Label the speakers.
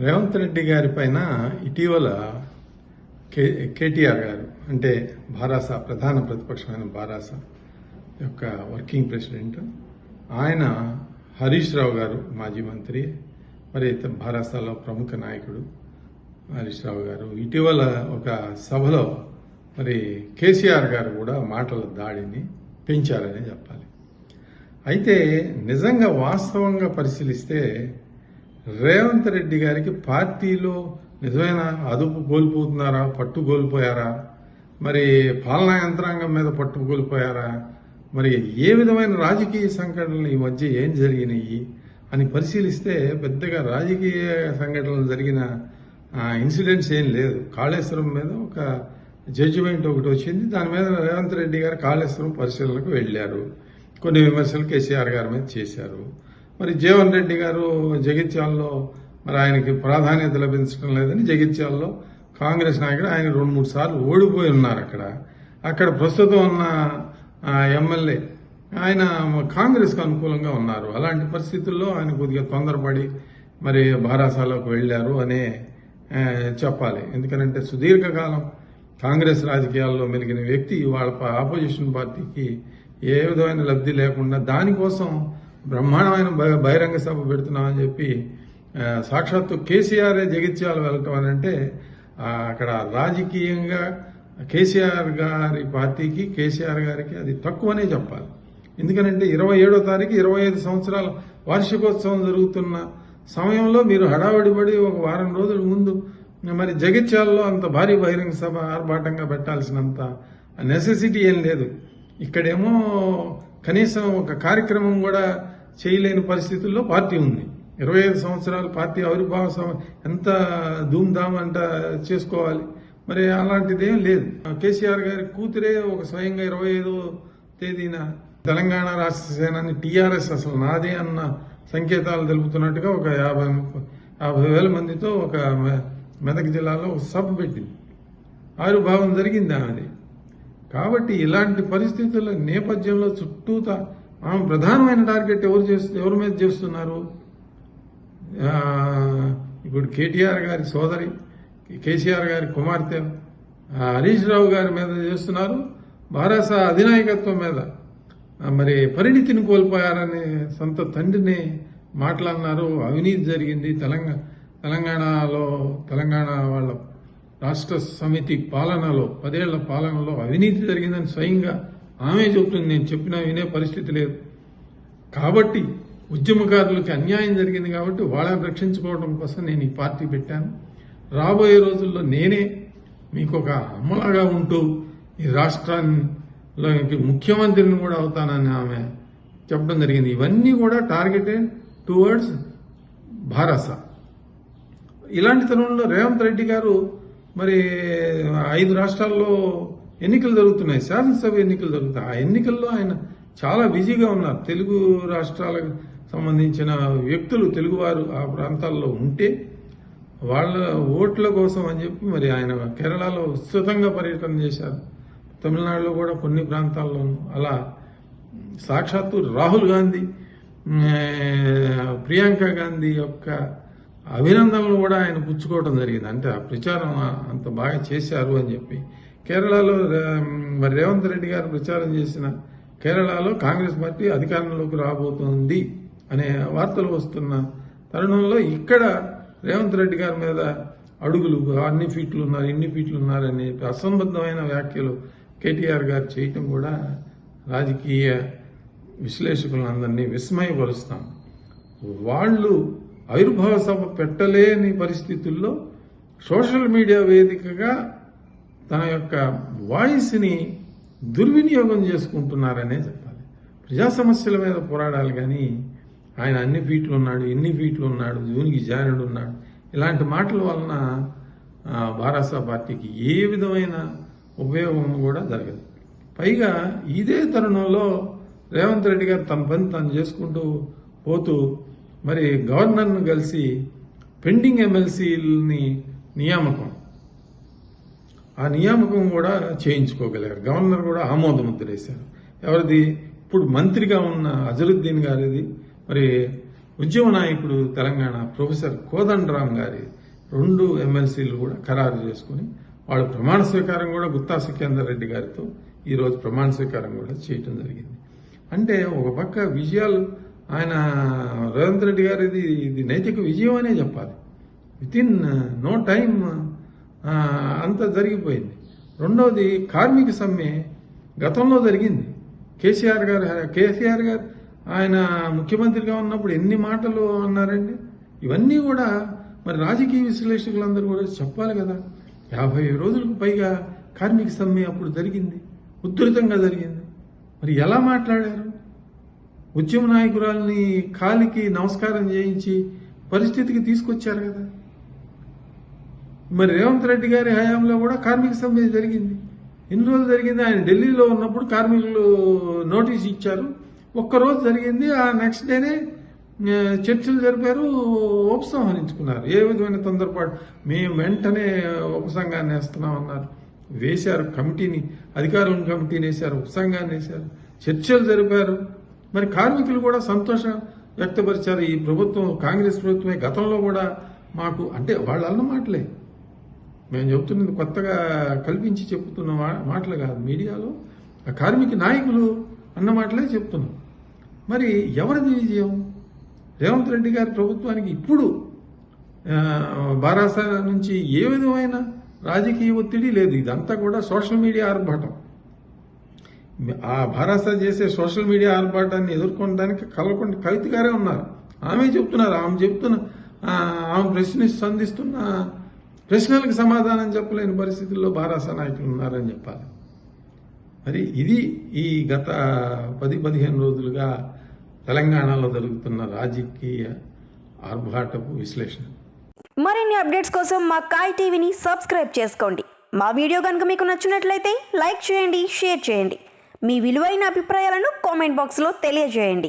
Speaker 1: రేవంత్ రెడ్డి గారి పైన ఇటీవల కేటీఆర్ గారు అంటే భారాస ప్రధాన ప్రతిపక్షమైన భారాస యొక్క వర్కింగ్ ప్రెసిడెంట్ ఆయన హరీష్ రావు గారు మాజీ మంత్రి, మరి భారాసలో ప్రముఖ నాయకుడు హరీష్ రావు గారు ఇటీవల ఒక సభలో మరి కేసీఆర్ గారు కూడా మాటల దాడిని పెంచారని చెప్పాలి. అయితే నిజంగా వాస్తవంగా పరిశీలిస్తే రేవంత్ రెడ్డి గారికి పార్టీలో నిజమైన అదుపు కోల్పోతున్నారా, పట్టు కోల్పోయారా, మరి పాలనా యంత్రాంగం మీద పట్టు కోల్పోయారా, మరి ఏ విధమైన రాజకీయ సంఘటనలు ఈ మధ్య ఏం జరిగినాయి అని పరిశీలిస్తే పెద్దగా రాజకీయ సంఘటనలు జరిగిన ఇన్సిడెంట్స్ ఏం లేదు. కాళేశ్వరం మీద ఒక జడ్జిమెంట్ ఒకటి వచ్చింది, దాని మీద రేవంత్ రెడ్డి గారు కాళేశ్వరం పరిశీలనకు వెళ్లారు. కొన్ని విమర్శలు కేసీఆర్ గారి మీద చేశారు. మరి జీవన్ రెడ్డి గారు జగిత్యాలలో మరి ఆయనకి ప్రాధాన్యత లభించడం లేదని జగిత్యాలలో కాంగ్రెస్ నాయకుడు ఆయన 2-3 సార్లు ఓడిపోయి ఉన్నారు. అక్కడ ప్రస్తుతం ఉన్న ఎమ్మెల్యే ఆయన కాంగ్రెస్కు అనుకూలంగా ఉన్నారు. అలాంటి పరిస్థితుల్లో ఆయన కొద్దిగా తొందరపడి మరి భారాసాలకు వెళ్లారు అనే చెప్పాలి. ఎందుకంటే సుదీర్ఘకాలం కాంగ్రెస్ రాజకీయాల్లో మెలిగిన వ్యక్తి వాళ్ళ ఆపోజిషన్ పార్టీకి ఏ విధమైన లబ్ధి లేకుండా దానికోసం బ్రహ్మాండమైన బహిరంగ సభ పెడుతున్నామని చెప్పి సాక్షాత్తు కేసీఆర్ జగిత్యాలు వెళ్ళటం అని అంటే అక్కడ రాజకీయంగా కేసీఆర్ గారి పార్టీకి కేసీఆర్ గారికి అది తక్కువనే చెప్పాలి. ఎందుకంటే 27వ తారీఖు 25 సంవత్సరాల వార్షికోత్సవం జరుగుతున్న సమయంలో మీరు హడావడిపడి ఒక వారం రోజుల ముందు మరి జగిత్యాలలో అంత భారీ బహిరంగ సభ ఆర్భాటంగా పెట్టాల్సినంత నెసెసిటీ ఏం లేదు. ఇక్కడేమో కనీసం ఒక కార్యక్రమం కూడా చేయలేని పరిస్థితుల్లో పార్టీ ఉంది. 25 సంవత్సరాల పార్టీ ఆవిర్భావ ఎంత ధూమ్ధామ్ అంట చేసుకోవాలి, మరి అలాంటిదేం లేదు. కేసీఆర్ గారి కూతురే ఒక స్వయంగా 25వ తేదీన తెలంగాణ రాష్ట్ర సేనాని టీఆర్ఎస్ అసలు నాదే అన్న సంకేతాలు తెలుపుతున్నట్టుగా ఒక 50,000 మందితో ఒక మెదక్ జిల్లాలో ఒక సభ పెట్టింది. ఆవిర్భావం జరిగింది ఆమెది. కాబట్టి ఇలాంటి పరిస్థితుల నేపథ్యంలో చుట్టూతా ఆమె ప్రధానమైన టార్గెట్ ఎవరి మీద చేస్తున్నారు? ఇప్పుడు కేటీఆర్ గారి సోదరి, కేసీఆర్ గారి కుమార్తె హరీష్ రావు గారి మీద చేస్తున్నారు. భారాస అధినాయకత్వం మీద మరి పరిణితిని కోల్పోయారని సొంత తండ్రిని మాట్లాడినారు. అవినీతి జరిగింది తెలంగాణలో తెలంగాణ వాళ్ళ రాష్ట్ర సమితి పాలనలో 10 ఏళ్ల పాలనలో అవినీతి జరిగిందని స్వయంగా ఆమె చెబుతుంది. నేను చెప్పినా వినే పరిస్థితి లేదు. కాబట్టి ఉద్యమకారులకి అన్యాయం జరిగింది కాబట్టి వాళ్ళని రక్షించుకోవడం కోసం నేను ఈ పార్టీ పెట్టాను. రాబోయే రోజుల్లో నేనే మీకు ఒక అమ్మలాగా ఉంటూ ఈ రాష్ట్రాల్లో ముఖ్యమంత్రిని కూడా అవుతానని ఆమె చెప్పడం జరిగింది. ఇవన్నీ కూడా టార్గెటెడ్ టువర్డ్స్ భారాస. ఇలాంటి తరుణంలో రేవంత్ రెడ్డి గారు మరి 5 రాష్ట్రాల్లో ఎన్నికలు జరుగుతున్నాయి, శాసనసభ ఎన్నికలు జరుగుతాయి. ఆ ఎన్నికల్లో ఆయన చాలా బిజీగా ఉన్నారు. తెలుగు రాష్ట్రాలకు సంబంధించిన వ్యక్తులు తెలుగువారు ఆ ప్రాంతాల్లో ఉంటే వాళ్ళ ఓట్ల కోసం అని చెప్పి మరి ఆయన కేరళలో విస్తృతంగా పర్యటన చేశారు. తమిళనాడులో కూడా కొన్ని ప్రాంతాల్లోనూ అలా సాక్షాత్తు రాహుల్ గాంధీ, ప్రియాంక గాంధీ యొక్క అభినందనలు కూడా ఆయన పుచ్చుకోవడం జరిగింది. అంటే ఆ ప్రచారం అంత బాగా చేశారు అని చెప్పి కేరళలో మరి రేవంత్ రెడ్డి గారు ప్రచారం చేసిన కేరళలో కాంగ్రెస్ పార్టీ అధికారంలోకి రాబోతోంది అనే వార్తలు వస్తున్న తరుణంలో ఇక్కడ రేవంత్ రెడ్డి గారి మీద అడుగులు అన్ని ఫీట్లు ఉన్నారు, ఇన్ని ఫీట్లు ఉన్నారని అసంబద్ధమైన వ్యాఖ్యలు కేటీఆర్ గారు చేయటం కూడా రాజకీయ విశ్లేషకులందరినీ విస్మయపరుస్తాం. వాళ్ళు ఆవిర్భావ సభ పెట్టలేని పరిస్థితుల్లో సోషల్ మీడియా వేదికగా తన యొక్క వాయిస్ని దుర్వినియోగం చేసుకుంటున్నారనే చెప్పాలి. ప్రజా సమస్యల మీద పోరాడాలి కానీ ఆయన అన్ని ఫీట్లు ఉన్నాడు, ఇన్ని ఫీట్లు ఉన్నాడు, జూనికి జానుడు ఉన్నాడు, ఇలాంటి మాటల వలన భారాస పార్టీకి ఏ విధమైన ఉపయోగం కూడా జరగదు. పైగా ఇదే తరుణంలో రేవంత్ రెడ్డి గారు తన పని తను చేసుకుంటూ పోతూ మరి గవర్నర్ను కలిసి పెండింగ్ ఎమ్మెల్సీలని నియామకం కూడా చేయించుకోగలిగారు. గవర్నర్ కూడా ఆమోద ముద్ర వేశారు. ఎవరిది? ఇప్పుడు మంత్రిగా ఉన్న అజరుద్దీన్ గారిది మరి ఉద్యమ నాయకుడు తెలంగాణ ప్రొఫెసర్ కోదండరాం గారి 2 ఎమ్మెల్సీలు కూడా ఖరారు చేసుకుని వాళ్ళు ప్రమాణ స్వీకారం కూడా గుత్తా సుఖేందర్ రెడ్డి గారితో ఈరోజు ప్రమాణ స్వీకారం కూడా చేయటం జరిగింది. అంటే ఒక పక్క విజయాలు ఆయన రేవంత్ రెడ్డి గారిది ఇది నైతిక విజయం అనే చెప్పాలి. వితిన్ నో టైం అంత జరిగిపోయింది. రెండవది కార్మిక సమ్మె గతంలో జరిగింది. కేసీఆర్ గారు ఆయన ముఖ్యమంత్రిగా ఉన్నప్పుడు ఎన్ని మాటలు అన్నారండి. ఇవన్నీ కూడా మరి రాజకీయ విశ్లేషకులందరూ కూడా చెప్పాలి కదా. 50 రోజులకు పైగా కార్మిక సమ్మె అప్పుడు జరిగింది, ఉధృతంగా జరిగింది. మరి ఎలా మాట్లాడారు? ఉద్యమ నాయకురాలని కాలికి నమస్కారం చేయించి పరిస్థితికి తీసుకొచ్చారు కదా. మరి రేవంత్ రెడ్డి గారి హయాంలో కూడా కార్మిక సమ్మె జరిగింది. ఎన్ని రోజులు జరిగింది? ఆయన ఢిల్లీలో ఉన్నప్పుడు కార్మికులు నోటీస్ ఇచ్చారు. ఒక్కరోజు జరిగింది. ఆ నెక్స్ట్ డేనే చర్చలు జరిపారు, ఉపసంహరించుకున్నారు. ఏ విధమైన తొందరపాటు, మేము వెంటనే ఉపసంఘాన్ని వేస్తున్నామన్నారు. వేశారు కమిటీని, అధికారుల కమిటీని వేశారు, ఉపసంఘాన్ని వేశారు, చర్చలు జరిపారు. మరి కార్మికులు కూడా సంతోషం వ్యక్తపరిచారు. ఈ ప్రభుత్వం, కాంగ్రెస్ ప్రభుత్వమే గతంలో కూడా మాకు, అంటే వాళ్ళు అన్న మాటలే, మేము చెబుతున్నది కొత్తగా కల్పించి చెప్తున్న మాటలు కాదు. మీడియాలో ఆ కార్మిక నాయకులు అన్న మాటలే చెప్తున్నాం. మరి ఎవరిది విజయం? రేవంత్ రెడ్డి గారి ప్రభుత్వానికి ఇప్పుడు బారాస నుంచి ఏ విధమైన రాజకీయ ఒత్తిడి లేదు. ఇదంతా కూడా సోషల్ మీడియా ఆర్భాటం. ఆ బారాస చేసే సోషల్ మీడియా ఆర్భాటాన్ని ఎదుర్కొనడానికి కలవకుండా కవిత గారే ఉన్నారు. ఆమె చెప్తున్నారు, ఆమె సంధిస్తున్న ప్రశ్నలకు సమాధానం చెప్పలేని పరిస్థితుల్లో బారాస నాయకులు ఉన్నారని చెప్పాలి. మరి ఇది ఈ గత 10-15 రోజులుగా తెలంగాణలో జరుగుతున్న రాజకీయ ఆర్భాటపు విశ్లేషణ.
Speaker 2: మరిన్ని అప్డేట్స్ కోసం మా కాయ్ టీవీని సబ్స్క్రైబ్ చేసుకోండి. మా వీడియో కనుక మీకు నచ్చినట్లయితే లైక్ చేయండి, షేర్ చేయండి. మీ విలువైన అభిప్రాయాలను కామెంట్ బాక్స్లో తెలియజేయండి.